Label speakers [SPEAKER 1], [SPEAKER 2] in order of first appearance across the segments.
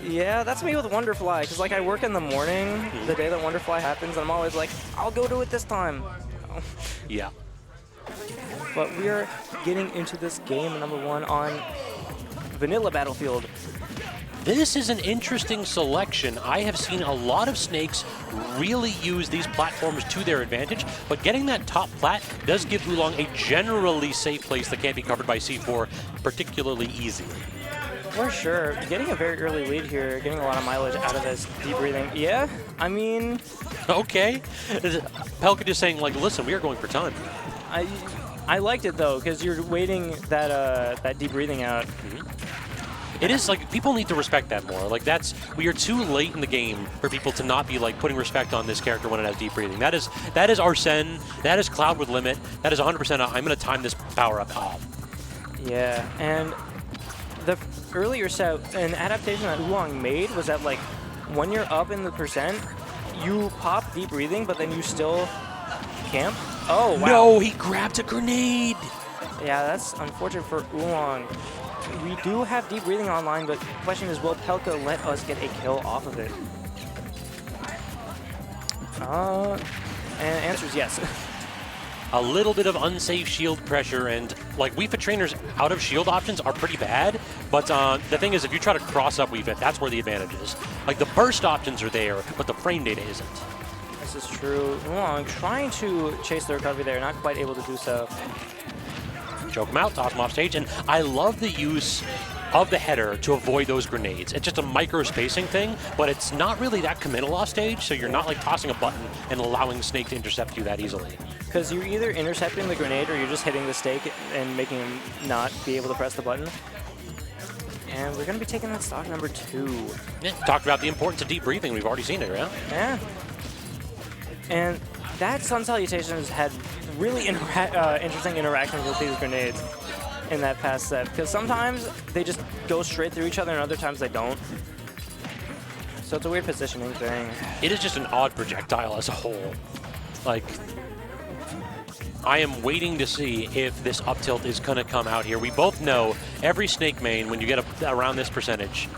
[SPEAKER 1] Yeah, that's me with Wonderfly, because like I work in the morning, the day that Wonderfly happens, and I'm always like, I'll go do it this time.
[SPEAKER 2] Yeah.
[SPEAKER 1] But we are getting into this game number 1 on Vanilla Battlefield.
[SPEAKER 2] This is an interesting selection. I have seen a lot of snakes really use these platforms to their advantage, but getting that top plat does give Oolong a generally safe place that can't be covered by C4 particularly easily.
[SPEAKER 1] For sure. Getting a very early lead here, getting a lot of mileage out of this deep breathing. Yeah, I mean...
[SPEAKER 2] Okay. Pelca just saying, like, listen, we are going for time.
[SPEAKER 1] I liked it, though, because you're waiting that deep breathing out.
[SPEAKER 2] It is like people need to respect that more. Like we are too late in the game for people to not be like putting respect on this character when it has deep breathing. That is Arsene. That is Cloud with limit. That is 100%. I'm going to time this power up off.
[SPEAKER 1] Yeah, and the earlier set, an adaptation that Oolong made was that like when you're up in the percent, you pop deep breathing, but then you still camp. Oh wow!
[SPEAKER 2] No, he grabbed a grenade.
[SPEAKER 1] Yeah, that's unfortunate for Oolong. We do have deep breathing online, but the question is, will Pelca let us get a kill off of it? And answer is yes.
[SPEAKER 2] A little bit of unsafe shield pressure, and like Wii Fit trainers out of shield options are pretty bad, but the thing is, if you try to cross up Wii Fit, that's where the advantage is. Like the burst options are there, but the frame data isn't.
[SPEAKER 1] This is true. Oolong trying to chase the recovery there, not quite able to do so.
[SPEAKER 2] Choke him out, toss him off stage, and I love the use of the header to avoid those grenades. It's just a micro spacing thing, but it's not really that committal off stage, so you're not like tossing a button and allowing Snake to intercept you that easily.
[SPEAKER 1] Because you're either intercepting the grenade or you're just hitting the stake and making him not be able to press the button. And we're going to be taking that stock number 2.
[SPEAKER 2] Yeah, talked about the importance of deep breathing. We've already seen it, right?
[SPEAKER 1] Yeah. And that Sun Salutation has had really interesting interactions with these grenades in that past set, because sometimes they just go straight through each other and other times they don't. So it's a weird positioning thing.
[SPEAKER 2] It is just an odd projectile as a whole. Like, I am waiting to see if this up tilt is going to come out here. We both know every Snake main, when you get around this percentage,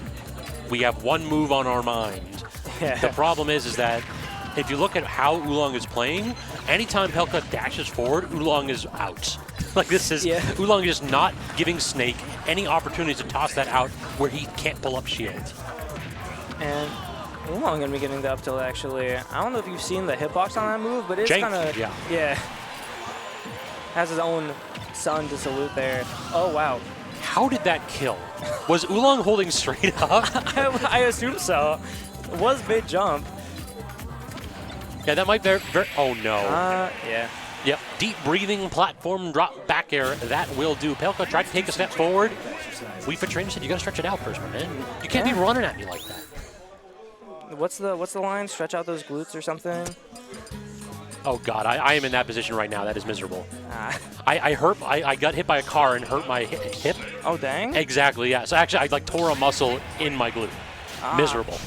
[SPEAKER 2] we have one move on our mind.
[SPEAKER 1] Yeah.
[SPEAKER 2] The problem is that if you look at how Oolong is playing, anytime Pelca dashes forward, Oolong is out. Like this is, Oolong is just not giving Snake any opportunity to toss that out where he can't pull up shield.
[SPEAKER 1] And Oolong gonna be getting the up tilt actually. I don't know if you've seen the hitbox on that move, but it's kind of, yeah. Has his own sun to salute there. Oh wow.
[SPEAKER 2] How did that kill? Was Oolong holding straight up?
[SPEAKER 1] I assume so. It was big jump.
[SPEAKER 2] Yeah, that might be very, oh no.
[SPEAKER 1] Yeah.
[SPEAKER 2] Yep, deep breathing, platform, drop back air, that will do. Pelca tried to take a step forward. Wii Fit trainer said, you gotta stretch it out first, man. You can't be running at me like that.
[SPEAKER 1] What's the line? Stretch out those glutes or something?
[SPEAKER 2] Oh God, I am in that position right now. That is miserable. I got hit by a car and hurt my hip.
[SPEAKER 1] Oh dang.
[SPEAKER 2] Exactly, yeah. So actually I like tore a muscle in my glute. Miserable.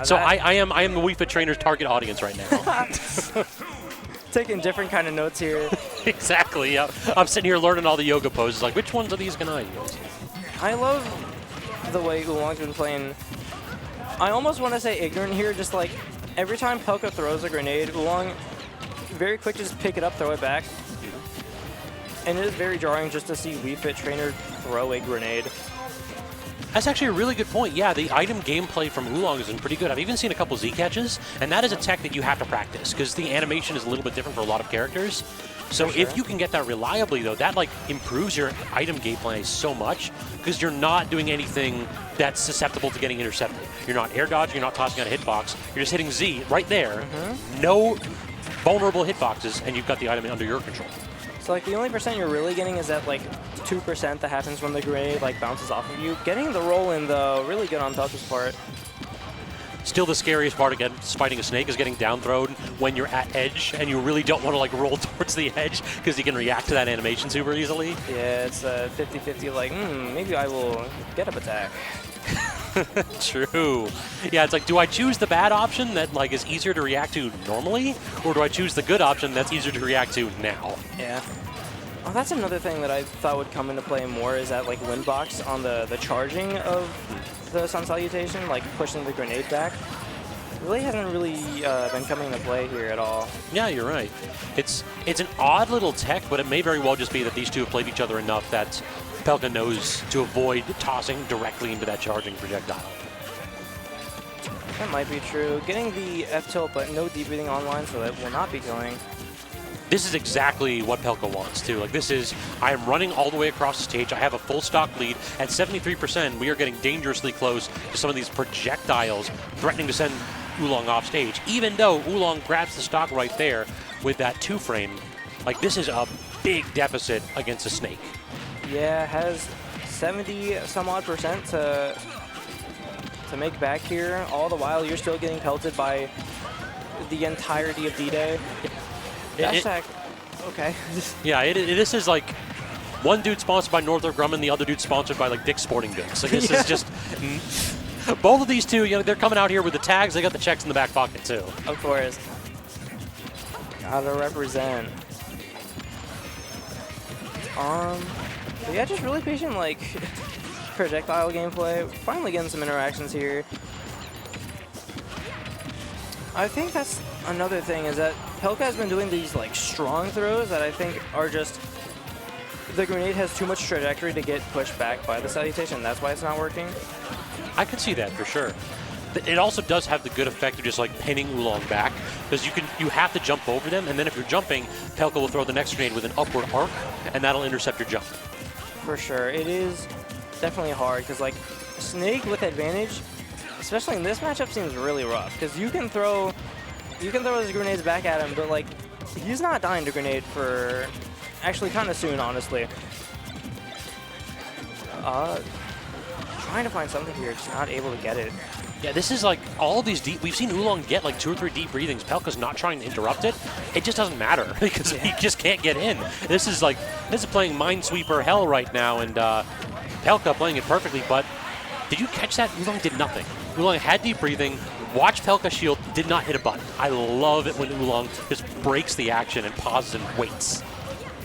[SPEAKER 2] So I am the Wii Fit trainer's target audience right now.
[SPEAKER 1] Taking different kind of notes here.
[SPEAKER 2] Exactly, yeah. I'm sitting here learning all the yoga poses, like which ones of these can I use?
[SPEAKER 1] I love the way Oolong's been playing. I almost want to say ignorant here, just like every time Pelca throws a grenade, Oolong very quick just pick it up, throw it back. And it is very jarring just to see Wii Fit trainer throw a grenade.
[SPEAKER 2] That's actually a really good point. Yeah, the item gameplay from Oolong has been pretty good. I've even seen a couple Z catches, and that is a tech that you have to practice because the animation is a little bit different for a lot of characters. So if you can get that reliably, though, that like improves your item gameplay so much because you're not doing anything that's susceptible to getting intercepted. You're not air dodging, you're not tossing out a hitbox. You're just hitting Z right there. No vulnerable hitboxes, and you've got the item under your control.
[SPEAKER 1] So like the only percent you're really getting is that like 2% that happens when the grenade like bounces off of you. Getting the roll in though, really good on Pelca's part.
[SPEAKER 2] Still the scariest part against fighting a Snake is getting down thrown when you're at edge and you really don't want to like roll towards the edge because you can react to that animation super easily.
[SPEAKER 1] Yeah, it's a 50-50 like, maybe I will get up attack.
[SPEAKER 2] True. Yeah, it's like, do I choose the bad option that like is easier to react to normally, or do I choose the good option that's easier to react to now?
[SPEAKER 1] Yeah. Oh, that's another thing that I thought would come into play more is that like windbox on the charging of the Sun Salutation, like pushing the grenade back. Really hasn't been coming into play here at all.
[SPEAKER 2] Yeah, you're right. It's an odd little tech, but it may very well just be that these two have played each other enough that Pelca knows to avoid tossing directly into that charging projectile.
[SPEAKER 1] That might be true. Getting the F-tilt, but no deep breathing online, so that will not be killing.
[SPEAKER 2] This is exactly what Pelca wants, too. Like, this is, I am running all the way across the stage. I have a full stock lead. At 73%, we are getting dangerously close to some of these projectiles threatening to send Oolong off stage. Even though Oolong grabs the stock right there with that 2-frame, like, this is a big deficit against a snake.
[SPEAKER 1] Yeah, has 70-some-odd% to make back here. All the while, you're still getting pelted by the entirety of D-Day. Okay.
[SPEAKER 2] Yeah, this is like one dude sponsored by Northrop Grumman, the other dude sponsored by like Dick's Sporting Goods. Like this is just both of these two. You know, they're coming out here with the tags. They got the checks in the back pocket too.
[SPEAKER 1] Of course. Gotta represent. But yeah, just really patient like projectile gameplay. Finally getting some interactions here. I think that's another thing is that Pelca has been doing these like strong throws that I think are just the grenade has too much trajectory to get pushed back by the salutation. That's why it's not working.
[SPEAKER 2] I can see that for sure. It also does have the good effect of just like pinning Oolong back because you have to jump over them, and then if you're jumping, Pelca will throw the next grenade with an upward arc, and that'll intercept your jump. For
[SPEAKER 1] sure, it is definitely hard because like Snake with advantage, especially in this matchup, seems really rough because you can throw those grenades back at him, but like he's not dying to grenade for actually kind of soon, honestly. Trying to find something here, just not able to get it.
[SPEAKER 2] Yeah, this is like all these deep. We've seen Oolong get like 2 or 3 deep breathings. Pelca's not trying to interrupt it. It just doesn't matter because he just can't get in. This is playing Minesweeper hell right now, and Pelca playing it perfectly. But did you catch that? Oolong did nothing. Oolong had deep breathing. Watch Pelca shield, did not hit a button. I love it when Oolong just breaks the action and pauses and waits.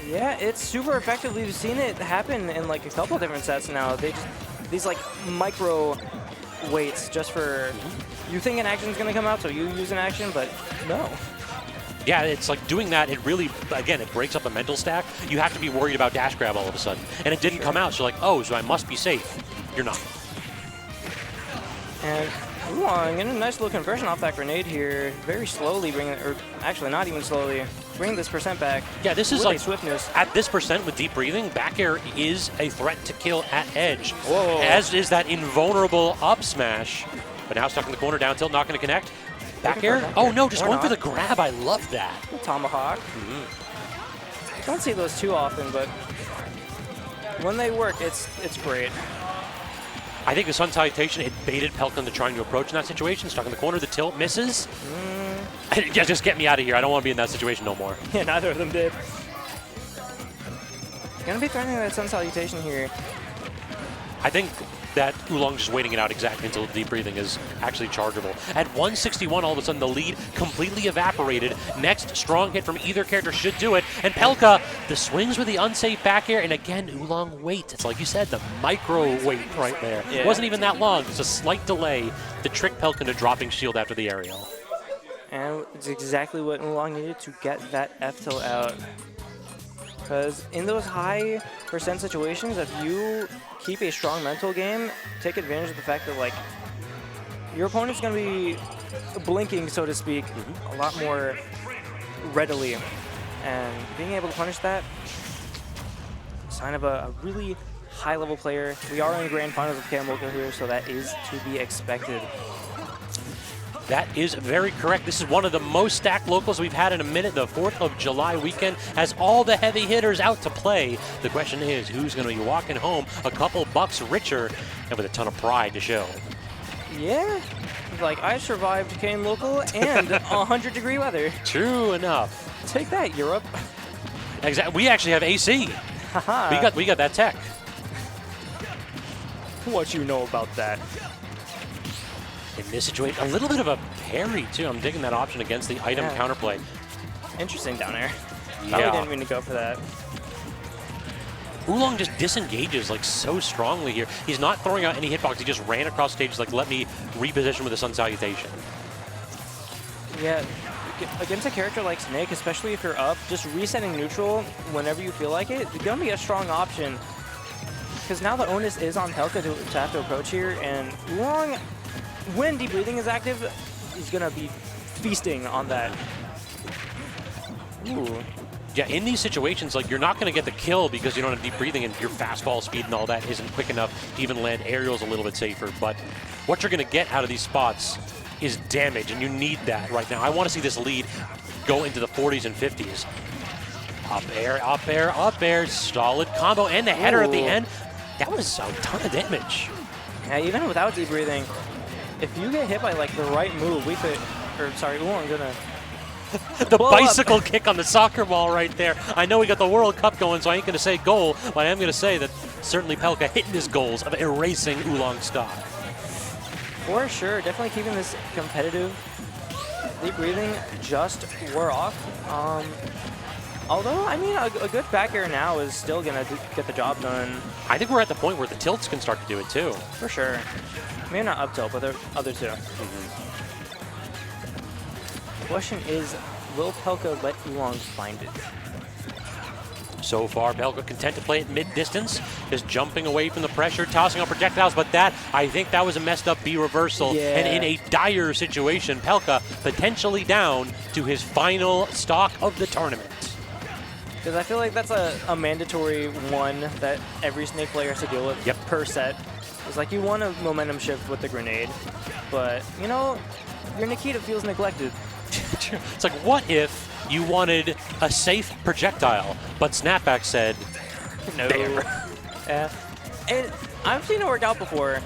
[SPEAKER 1] Yeah, it's super effective. We've seen it happen in like a couple different sets now. These like micro waits just for you think an action's gonna come out, so you use an action, but no.
[SPEAKER 2] Yeah, it's like doing that, it really, again, it breaks up the mental stack. You have to be worried about dash grab all of a sudden. And it didn't come out, so you're like, oh, so I must be safe. You're not.
[SPEAKER 1] And Oolong getting a nice little conversion off that grenade here. Very slowly bringing it, or actually not even slowly, bringing this percent back.
[SPEAKER 2] Yeah, this is like
[SPEAKER 1] swiftness.
[SPEAKER 2] At this percent with deep breathing, back air is a threat to kill at edge.
[SPEAKER 1] Whoa.
[SPEAKER 2] As is that invulnerable up smash. But now stuck in the corner, down tilt, not going to connect. Back air? Oh no, just going for the grab. I love that.
[SPEAKER 1] Tomahawk. Don't see those too often, but when they work, it's great.
[SPEAKER 2] I think the Sun Salutation, it baited Pelca into trying to approach in that situation. Stuck in the corner, the tilt misses. Yeah, just get me out of here. I don't want to be in that situation no more.
[SPEAKER 1] Yeah, neither of them did. Gonna be threatening that Sun Salutation here.
[SPEAKER 2] I think that Oolong just waiting it out exactly until the deep breathing is actually chargeable. At 161, all of a sudden, the lead completely evaporated. Next strong hit from either character should do it. And Pelca, the swings with the unsafe back air, and again, Oolong wait. It's like you said, the micro wait right there.
[SPEAKER 1] Yeah.
[SPEAKER 2] It wasn't even that long. It's a slight delay to trick Pelca into dropping shield after the aerial.
[SPEAKER 1] And it's exactly what Oolong needed to get that F-tilt out. Because in those high percent situations, if you keep a strong mental game, take advantage of the fact that like your opponent's going to be blinking, so to speak, a lot more readily. And being able to punish that, sign of a really high-level player. We are in the grand finals of KMLocal here, so that is to be expected.
[SPEAKER 2] That is very correct. This is one of the most stacked locals we've had in a minute. The 4th of July weekend has all the heavy hitters out to play. The question is, who's going to be walking home a couple bucks richer and with a ton of pride to show?
[SPEAKER 1] Yeah, like I survived KMLocal and 100-degree weather.
[SPEAKER 2] True enough.
[SPEAKER 1] Take that, Europe.
[SPEAKER 2] Exactly. We actually have AC. we got that tech.
[SPEAKER 1] What you know about that?
[SPEAKER 2] In this situation, a little bit of a parry too. I'm digging that option against the item counterplay.
[SPEAKER 1] Interesting down air.
[SPEAKER 2] Yeah.
[SPEAKER 1] Probably didn't mean to go for that.
[SPEAKER 2] Oolong just disengages like so strongly here. He's not throwing out any hitbox. He just ran across stage like, let me reposition with a Sun Salutation.
[SPEAKER 1] Yeah, against a character like Snake, especially if you're up, just resetting neutral whenever you feel like it, it's going to be a strong option. Because now the onus is on Pelca to have to approach here, and Oolong, when Deep Breathing is active, is going to be feasting on that. Ooh.
[SPEAKER 2] Yeah, in these situations, like, you're not going to get the kill because you don't have Deep Breathing and your fastball speed and all that isn't quick enough to even land aerials a little bit safer. But what you're going to get out of these spots is damage, and you need that right now. I want to see this lead go into the 40s and 50s. Up air, up air, up air, solid combo, and the header at the end. That was a ton of damage.
[SPEAKER 1] Yeah, even without Deep Breathing, if you get hit by like the right move, we could, or sorry, Oolong gonna
[SPEAKER 2] the bicycle kick on the soccer ball right there. I know we got the World Cup going, so I ain't going to say goal, but I am going to say that certainly Pelca hitting his goals of erasing Oolong's stock.
[SPEAKER 1] For sure, definitely keeping this competitive. Deep Breathing just wore off. Although, I mean, a good back air now is still going to get the job done.
[SPEAKER 2] I think we're at the point where the tilts can start to do it too.
[SPEAKER 1] For sure. Maybe not up tilt, but the other two. Question is, will Pelca let Oolong find it?
[SPEAKER 2] So far, Pelca content to play at mid-distance, just jumping away from the pressure, tossing out projectiles, but that, I think that was a messed up B reversal.
[SPEAKER 1] Yeah.
[SPEAKER 2] And in a dire situation, Pelca potentially down to his final stock of the tournament.
[SPEAKER 1] Because I feel like that's a mandatory one that every Snake player has to deal with per set. It's like you want a momentum shift with the grenade, but, you know, your Nikita feels neglected.
[SPEAKER 2] It's like, what if you wanted a safe projectile, but Snapback said,
[SPEAKER 1] no.
[SPEAKER 2] Yeah.
[SPEAKER 1] And I've seen it work out before.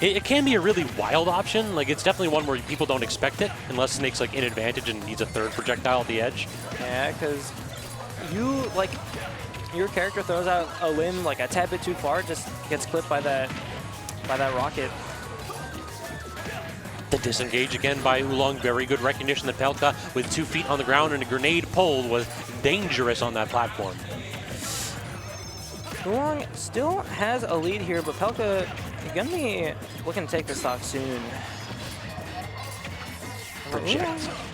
[SPEAKER 2] It can be a really wild option. Like, it's definitely one where people don't expect it, unless Snake's like in advantage and needs a third projectile at the edge.
[SPEAKER 1] Yeah, because you, like, your character throws out a limb like a tad bit too far, just gets clipped by that rocket.
[SPEAKER 2] The disengage again by Oolong. Very good recognition that Pelca, with 2 feet on the ground and a grenade pulled, was dangerous on that platform.
[SPEAKER 1] Oolong still has a lead here, but Pelca gonna be looking to take this stock soon.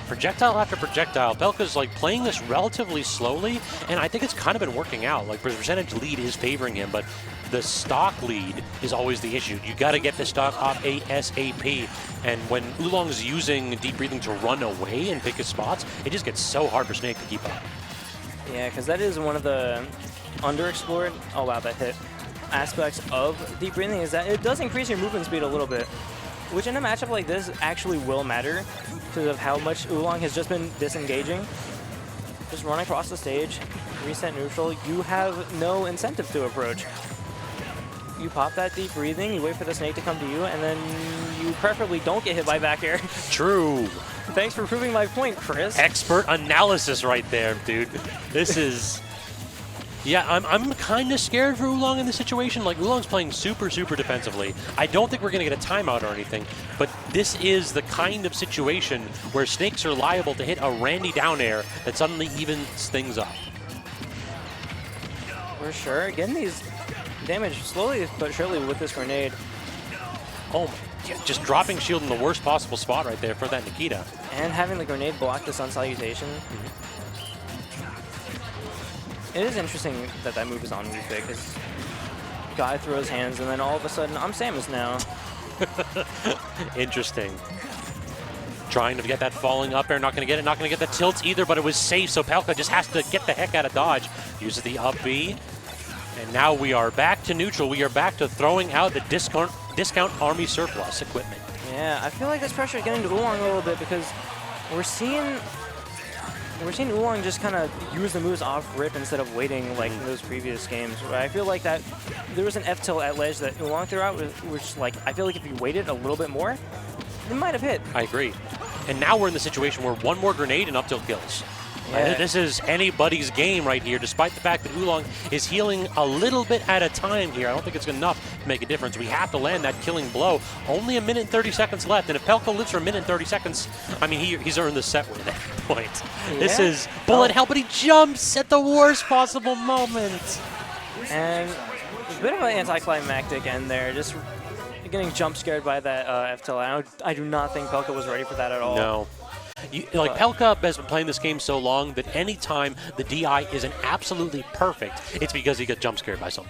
[SPEAKER 2] Projectile after projectile. Pelca's like playing this relatively slowly, and I think it's kind of been working out. Like, the percentage lead is favoring him, but the stock lead is always the issue. You got to get the stock off ASAP, and when Oolong's using Deep Breathing to run away and pick his spots, it just gets so hard for Snake to keep up.
[SPEAKER 1] Yeah, because that is one of the underexplored, oh wow, that hit, aspects of Deep Breathing is that it does increase your movement speed a little bit, which in a matchup like this actually will matter because of how much Oolong has just been disengaging. Just run across the stage, reset neutral, you have no incentive to approach. You pop that Deep Breathing, you wait for the Snake to come to you, and then you preferably don't get hit by back air.
[SPEAKER 2] True.
[SPEAKER 1] Thanks for proving my point, Chris.
[SPEAKER 2] Expert analysis right there, dude. This is... Yeah, I'm kind of scared for Oolong in this situation. Like, Oolong's playing super, super defensively. I don't think we're going to get a timeout or anything, but this is the kind of situation where Snakes are liable to hit a Randy down air that suddenly evens things up.
[SPEAKER 1] For sure. Getting these damage slowly but surely with this grenade.
[SPEAKER 2] Oh my, yeah, just dropping shield in the worst possible spot right there for that Nikita.
[SPEAKER 1] And having the grenade block the Sun Salutation. It is interesting that that move is on replay because guy throws hands and then all of a sudden I'm Samus now.
[SPEAKER 2] Interesting. Trying to get that falling up air, not going to get it, not going to get the tilts either, but it was safe, so Pelca just has to get the heck out of dodge. Uses the up B, and now we are back to neutral. We are back to throwing out the discount army surplus equipment.
[SPEAKER 1] Yeah, I feel like this pressure is getting to Oolong a little bit because we're seeing Oolong just kind of use the moves off rip instead of waiting like in those previous games. But I feel like that there was an F tilt at ledge that Oolong threw out, which like I feel like if you waited a little bit more, it might have hit.
[SPEAKER 2] I agree. And now we're in the situation where one more grenade and up tilt kills.
[SPEAKER 1] Yeah.
[SPEAKER 2] This is anybody's game right here, despite the fact that Oolong is healing a little bit at a time here. I don't think it's enough to make a difference. We have to land that killing blow. Only a minute and 30 seconds left, and if Pelca lives for a minute and 30 seconds, I mean, he's earned the set win at that point.
[SPEAKER 1] Yeah.
[SPEAKER 2] This is bullet hell, but he jumps at the worst possible moment.
[SPEAKER 1] And a bit of an anticlimactic end there, just getting jump scared by that F-tilt. I do not think Pelca was ready for that at all.
[SPEAKER 2] No. Pelca has been playing this game so long that any time the DI isn't absolutely perfect, it's because he got jump scared by something.